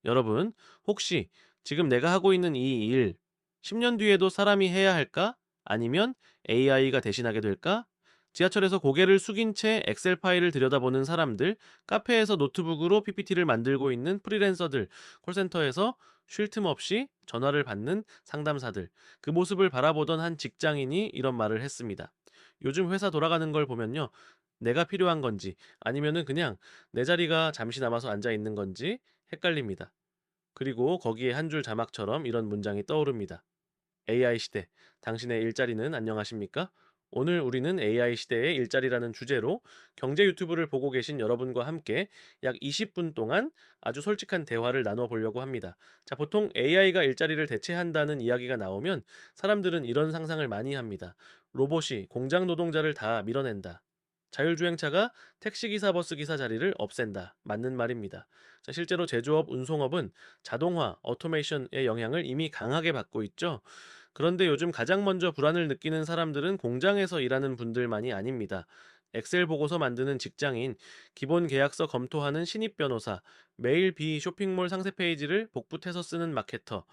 여러분, 혹시 지금 내가 하고 있는 이 일, 10년 뒤에도 사람이 해야 할까? 아니면 AI가 대신하게 될까? 지하철에서 고개를 숙인 채 엑셀 파일을 들여다보는 사람들, 카페에서 노트북으로 PPT를 만들고 있는 프리랜서들, 콜센터에서 쉴 틈 없이 전화를 받는 상담사들, 그 모습을 바라보던 한 직장인이 이런 말을 했습니다. 요즘 회사 돌아가는 걸 보면요. 내가 필요한 건지 아니면은 그냥 내 자리가 잠시 남아서 앉아 있는 건지 헷갈립니다. 그리고 거기에 한 줄 자막처럼 이런 문장이 떠오릅니다. AI 시대, 당신의 일자리는 안녕하십니까? 오늘 우리는 AI 시대의 일자리라는 주제로 경제 유튜브를 보고 계신 여러분과 함께 약 20분 동안 아주 솔직한 대화를 나눠보려고 합니다. 자, 보통 AI가 일자리를 대체한다는 이야기가 나오면 사람들은 이런 상상을 많이 합니다. 로봇이 공장 노동자를 다 밀어낸다. 자율주행차가 택시기사, 버스기사 자리를 없앤다. 맞는 말입니다. 자, 실제로 제조업, 운송업은 자동화, 오토메이션의 영향을 이미 강하게 받고 있죠. 그런데 요즘 가장 먼저 불안을 느끼는 사람들은 공장에서 일하는 분들만이 아닙니다. 엑셀 보고서 만드는 직장인, 기본 계약서 검토하는 신입 변호사, 매일 비 쇼핑몰 상세 페이지를 복붙해서 쓰는 마케터,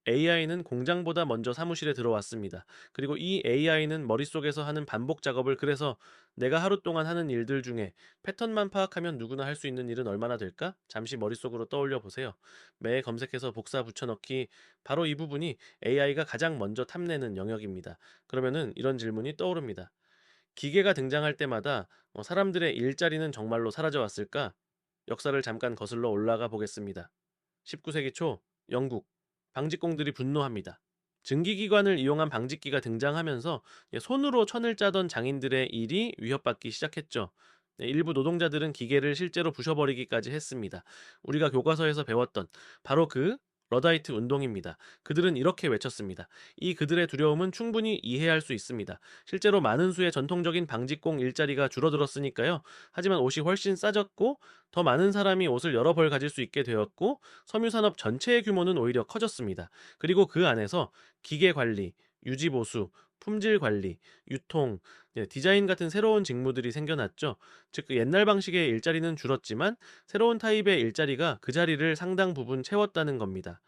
AI는 공장보다 먼저 사무실에 들어왔습니다. 그리고 이 AI는 머릿속에서 하는 반복 작업을 그래서 내가 하루 동안 하는 일들 중에 패턴만 파악하면 누구나 할 수 있는 일은 얼마나 될까? 잠시 머릿속으로 떠올려 보세요. 매 검색해서 복사 붙여넣기 바로 이 부분이 AI가 가장 먼저 탐내는 영역입니다. 그러면은 이런 질문이 떠오릅니다. 기계가 등장할 때마다 사람들의 일자리는 정말로 사라져 왔을까? 역사를 잠깐 거슬러 올라가 보겠습니다. 19세기 초 영국 방직공들이 분노합니다. 증기기관을 이용한 방직기가 등장하면서 손으로 천을 짜던 장인들의 일이 위협받기 시작했죠. 일부 노동자들은 기계를 실제로 부셔버리기까지 했습니다. 우리가 교과서에서 배웠던 바로 그 러다이트 운동입니다. 그들은 이렇게 외쳤습니다. 이 그들의 두려움은 충분히 이해할 수 있습니다. 실제로 많은 수의 전통적인 방직공 일자리가 줄어들었으니까요. 하지만 옷이 훨씬 싸졌고 더 많은 사람이 옷을 여러 벌 가질 수 있게 되었고 섬유산업 전체의 규모는 오히려 커졌습니다. 그리고 그 안에서 기계 관리, 유지 보수, 품질 관리, 유통, 디자인 같은 새로운 직무들이 생겨났죠. 즉, 그 옛날 방식의 일자리는 줄었지만 새로운 타입의 일자리가 그 자리를 상당 부분 채웠다는 겁니다.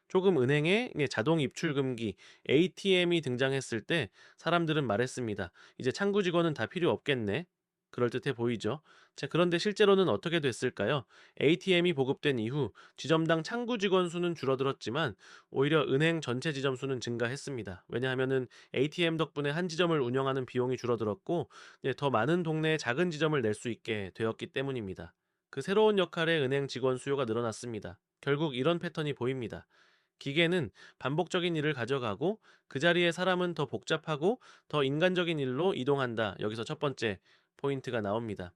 조금 은행에 자동 입출 금기, ATM이 등장했을 때 사람들은 말했습니다. 이제 창구 직원은 다 필요 없겠네. 그럴듯해 보이죠? 자, 그런데 실제로는 어떻게 됐을까요? ATM이 보급된 이후 지점당 창구 직원 수는 줄어들었지만 오히려 은행 전체 지점 수는 증가했습니다. 왜냐하면은 ATM 덕분에 한 지점을 운영하는 비용이 줄어들었고 더 많은 동네에 작은 지점을 낼 수 있게 되었기 때문입니다. 그 새로운 역할의 은행 직원 수요가 늘어났습니다. 결국 이런 패턴이 보입니다. 기계는 반복적인 일을 가져가고 그 자리에 사람은 더 복잡하고 더 인간적인 일로 이동한다. 여기서 첫 번째 포인트가 나옵니다.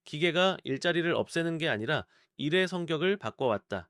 기계가 일자리를 없애는 게 아니라 일의 성격을 바꿔왔다.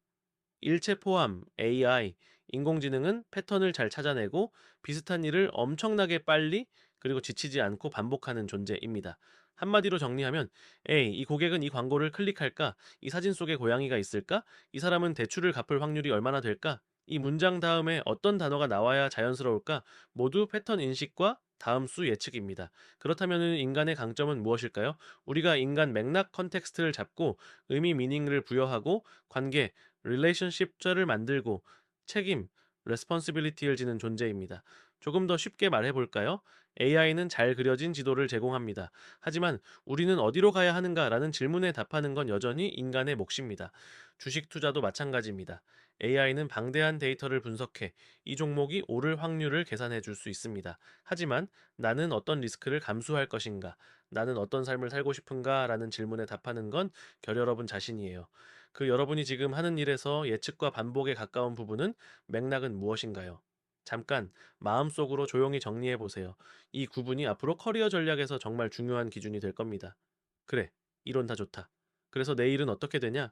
일체 포함, AI, 인공지능은 패턴을 잘 찾아내고 비슷한 일을 엄청나게 빨리 그리고 지치지 않고 반복하는 존재입니다. 한마디로 정리하면, 에이, 이 고객은 이 광고를 클릭할까? 이 사진 속에 고양이가 있을까? 이 사람은 대출을 갚을 확률이 얼마나 될까? 이 문장 다음에 어떤 단어가 나와야 자연스러울까? 모두 패턴 인식과 다음 수 예측입니다. 그렇다면 인간의 강점은 무엇일까요? 우리가 인간 맥락 컨텍스트를 잡고 의미 미닝을 부여하고 관계, relationship자를 만들고 책임, responsibility를 지는 존재입니다. 조금 더 쉽게 말해 볼까요? AI는 잘 그려진 지도를 제공합니다. 하지만 우리는 어디로 가야 하는가라는 질문에 답하는 건 여전히 인간의 몫입니다. 주식 투자도 마찬가지입니다. AI는 방대한 데이터를 분석해 이 종목이 오를 확률을 계산해 줄 수 있습니다. 하지만 나는 어떤 리스크를 감수할 것인가? 나는 어떤 삶을 살고 싶은가? 라는 질문에 답하는 건 여러분 자신이에요. 그 여러분이 지금 하는 일에서 예측과 반복에 가까운 부분은 맥락은 무엇인가요? 잠깐 마음속으로 조용히 정리해 보세요. 이 구분이 앞으로 커리어 전략에서 정말 중요한 기준이 될 겁니다. 그래, 이론 다 좋다. 그래서 내일은 어떻게 되냐?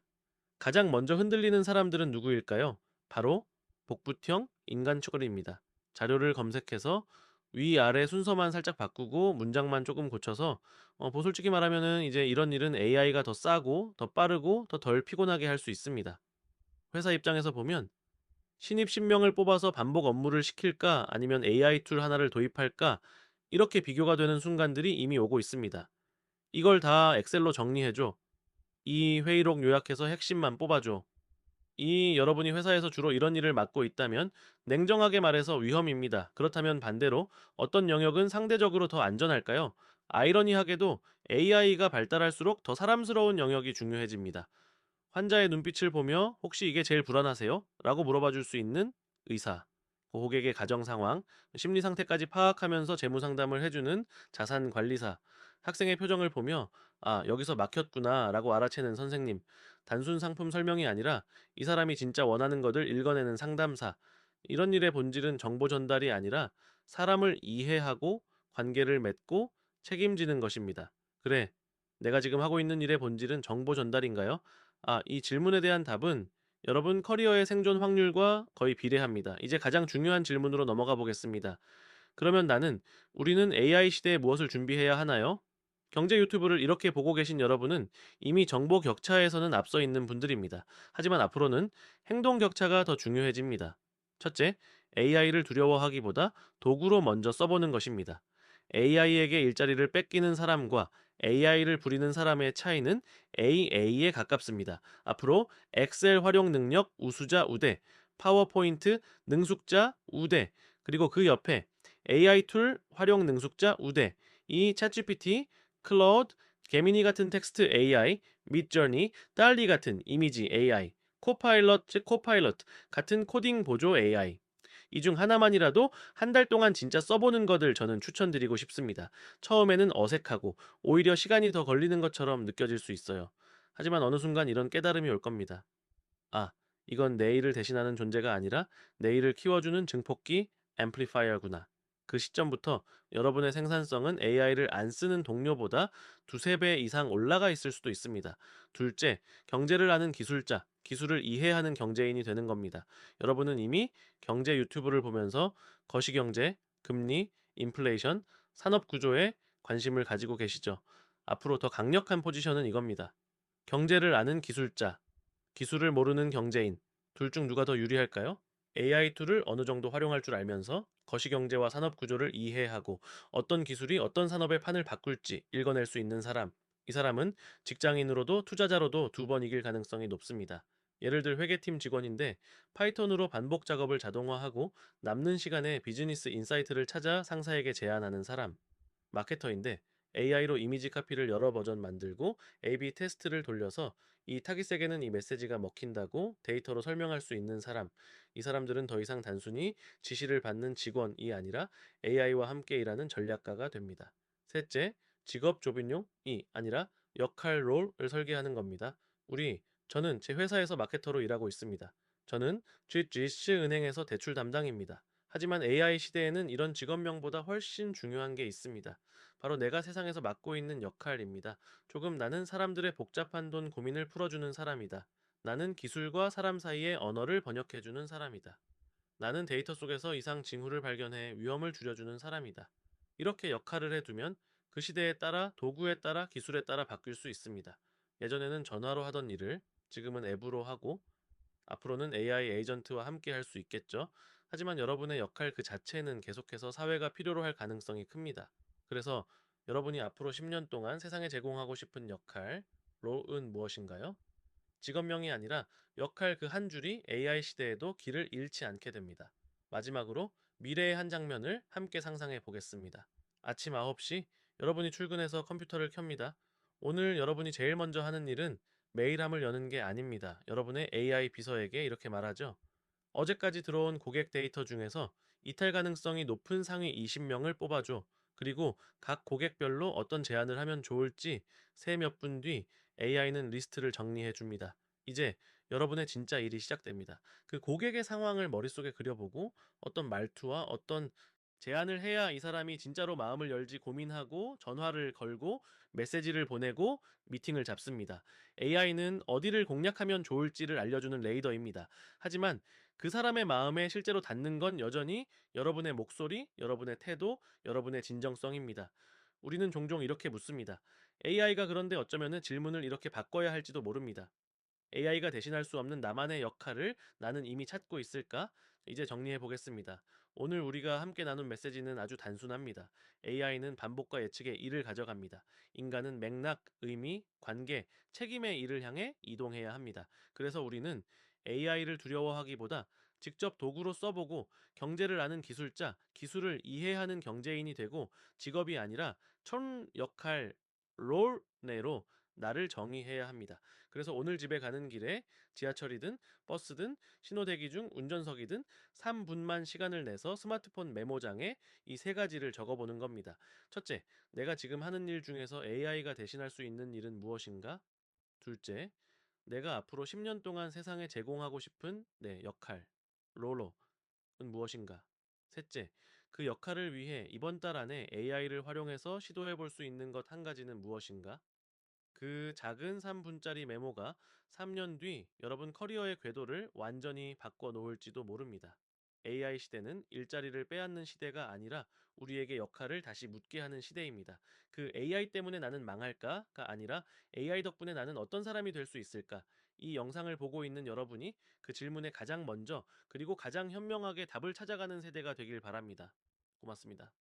가장 먼저 흔들리는 사람들은 누구일까요? 바로 복붙형 인간 추월입니다. 자료를 검색해서 위아래 순서만 살짝 바꾸고 문장만 조금 고쳐서 솔직히 말하면은 이제 이런 일은 AI가 더 싸고 더 빠르고 더 덜 피곤하게 할 수 있습니다. 회사 입장에서 보면 신입 신명을 뽑아서 반복 업무를 시킬까 아니면 AI 툴 하나를 도입할까 이렇게 비교가 되는 순간들이 이미 오고 있습니다. 이걸 다 엑셀로 정리해줘. 이 회의록 요약해서 핵심만 뽑아줘. 여러분이 회사에서 주로 이런 일을 맡고 있다면 냉정하게 말해서 위험입니다. 그렇다면 반대로 어떤 영역은 상대적으로 더 안전할까요? 아이러니하게도 AI가 발달할수록 더 사람스러운 영역이 중요해집니다. 환자의 눈빛을 보며 혹시 이게 제일 불안하세요? 라고 물어봐 줄 수 있는 의사, 고객의 가정 상황, 심리 상태까지 파악하면서 재무 상담을 해주는 자산 관리사, 학생의 표정을 보며 아, 여기서 막혔구나 라고 알아채는 선생님, 단순 상품 설명이 아니라 이 사람이 진짜 원하는 것을 읽어내는 상담사, 이런 일의 본질은 정보 전달이 아니라 사람을 이해하고 관계를 맺고 책임지는 것입니다. 그래, 내가 지금 하고 있는 일의 본질은 정보 전달인가요? 이 질문에 대한 답은 여러분 커리어의 생존 확률과 거의 비례합니다. 이제 가장 중요한 질문으로 넘어가 보겠습니다. 그러면 우리는 AI 시대에 무엇을 준비해야 하나요? 경제 유튜브를 이렇게 보고 계신 여러분은 이미 정보 격차에서는 앞서 있는 분들입니다. 하지만 앞으로는 행동 격차가 더 중요해집니다. 첫째, AI를 두려워하기보다 도구로 먼저 써보는 것입니다. AI에게 일자리를 뺏기는 사람과 AI를 부리는 사람의 차이는 AA에 가깝습니다. 앞으로 엑셀 활용 능력 우수자 우대, 파워포인트 능숙자 우대, 그리고 그 옆에 AI 툴 활용 능숙자 우대, 이 챗GPT, 클라우드, 게미니 같은 텍스트 AI, midjourney, 달리 같은 이미지 AI, 코파일럿, 즉 코파일럿 같은 코딩 보조 AI. 이 중 하나만이라도 한 달 동안 진짜 써보는 것을 저는 추천드리고 싶습니다. 처음에는 어색하고 오히려 시간이 더 걸리는 것처럼 느껴질 수 있어요. 하지만 어느 순간 이런 깨달음이 올 겁니다. 아, 이건 내 일을 대신하는 존재가 아니라 내 일을 키워주는 증폭기, 앰플리파이어구나. 그 시점부터 여러분의 생산성은 AI를 안 쓰는 동료보다 두세 배 이상 올라가 있을 수도 있습니다. 둘째, 경제를 아는 기술자, 기술을 이해하는 경제인이 되는 겁니다. 여러분은 이미 경제 유튜브를 보면서 거시경제, 금리, 인플레이션, 산업 구조에 관심을 가지고 계시죠. 앞으로 더 강력한 포지션은 이겁니다. 경제를 아는 기술자, 기술을 모르는 경제인, 둘 중 누가 더 유리할까요? AI 툴을 어느 정도 활용할 줄 알면서 거시경제와 산업 구조를 이해하고 어떤 기술이 어떤 산업의 판을 바꿀지 읽어낼 수 있는 사람. 이 사람은 직장인으로도 투자자로도 두 번 이길 가능성이 높습니다. 예를 들 회계팀 직원인데 파이썬으로 반복 작업을 자동화하고 남는 시간에 비즈니스 인사이트를 찾아 상사에게 제안하는 사람. 마케터인데 AI로 이미지 카피를 여러 버전 만들고 A/B 테스트를 돌려서 이 타깃에게는 이 메시지가 먹힌다고 데이터로 설명할 수 있는 사람. 이 사람들은 더 이상 단순히 지시를 받는 직원이 아니라 AI와 함께 일하는 전략가가 됩니다. 셋째, 직업 조빈용이 아니라 역할 롤을 설계하는 겁니다. 저는 제 회사에서 마케터로 일하고 있습니다. 저는 GGS 은행에서 대출 담당입니다. 하지만 AI 시대에는 이런 직업명보다 훨씬 중요한 게 있습니다. 바로 내가 세상에서 맡고 있는 역할입니다. 조금 나는 사람들의 복잡한 돈 고민을 풀어주는 사람이다. 나는 기술과 사람 사이의 언어를 번역해주는 사람이다. 나는 데이터 속에서 이상 징후를 발견해 위험을 줄여주는 사람이다. 이렇게 역할을 해두면 그 시대에 따라 도구에 따라 기술에 따라 바뀔 수 있습니다. 예전에는 전화로 하던 일을 지금은 앱으로 하고 앞으로는 AI 에이전트와 함께 할 수 있겠죠. 하지만 여러분의 역할 그 자체는 계속해서 사회가 필요로 할 가능성이 큽니다. 그래서 여러분이 앞으로 10년 동안 세상에 제공하고 싶은 역할, 롤은 무엇인가요? 직업명이 아니라 역할 그 한 줄이 AI 시대에도 길을 잃지 않게 됩니다. 마지막으로 미래의 한 장면을 함께 상상해 보겠습니다. 아침 9시 여러분이 출근해서 컴퓨터를 켭니다. 오늘 여러분이 제일 먼저 하는 일은 메일함을 여는 게 아닙니다. 여러분의 AI 비서에게 이렇게 말하죠. 어제까지 들어온 고객 데이터 중에서 이탈 가능성이 높은 상위 20명을 뽑아줘. 그리고 각 고객별로 어떤 제안을 하면 좋을지 세 몇 분 뒤 AI는 리스트를 정리해 줍니다. 이제 여러분의 진짜 일이 시작됩니다. 그 고객의 상황을 머릿속에 그려보고 어떤 말투와 어떤 제안을 해야 이 사람이 진짜로 마음을 열지 고민하고 전화를 걸고 메시지를 보내고 미팅을 잡습니다. AI는 어디를 공략하면 좋을지를 알려주는 레이더입니다. 하지만 그 사람의 마음에 실제로 닿는 건 여전히 여러분의 목소리, 여러분의 태도, 여러분의 진정성입니다. 우리는 종종 이렇게 묻습니다. AI가 그런데 어쩌면은 질문을 이렇게 바꿔야 할지도 모릅니다. AI가 대신할 수 없는 나만의 역할을 나는 이미 찾고 있을까? 이제 정리해 보겠습니다. 오늘 우리가 함께 나눈 메시지는 아주 단순합니다. AI는 반복과 예측의 일을 가져갑니다. 인간은 맥락, 의미, 관계, 책임의 일을 향해 이동해야 합니다. 그래서 우리는 AI를 두려워하기보다 직접 도구로 써보고 경제를 아는 기술자, 기술을 이해하는 경제인이 되고 직업이 아니라 촌 역할 롤내로 나를 정의해야 합니다. 그래서 오늘 집에 가는 길에 지하철이든 버스든 신호대기 중 운전석이든 3분만 시간을 내서 스마트폰 메모장에 이 세 가지를 적어보는 겁니다. 첫째, 내가 지금 하는 일 중에서 AI가 대신할 수 있는 일은 무엇인가? 둘째, 내가 앞으로 10년 동안 세상에 제공하고 싶은 내 역할, 롤은 무엇인가? 셋째, 그 역할을 위해 이번 달 안에 AI를 활용해서 시도해 볼 수 있는 것 한 가지는 무엇인가? 그 작은 3분짜리 메모가 3년 뒤 여러분 커리어의 궤도를 완전히 바꿔 놓을지도 모릅니다. AI 시대는 일자리를 빼앗는 시대가 아니라 우리에게 역할을 다시 묻게 하는 시대입니다. 그 AI 때문에 나는 망할까가 아니라 AI 덕분에 나는 어떤 사람이 될 수 있을까? 이 영상을 보고 있는 여러분이 그 질문에 가장 먼저 그리고 가장 현명하게 답을 찾아가는 세대가 되길 바랍니다. 고맙습니다.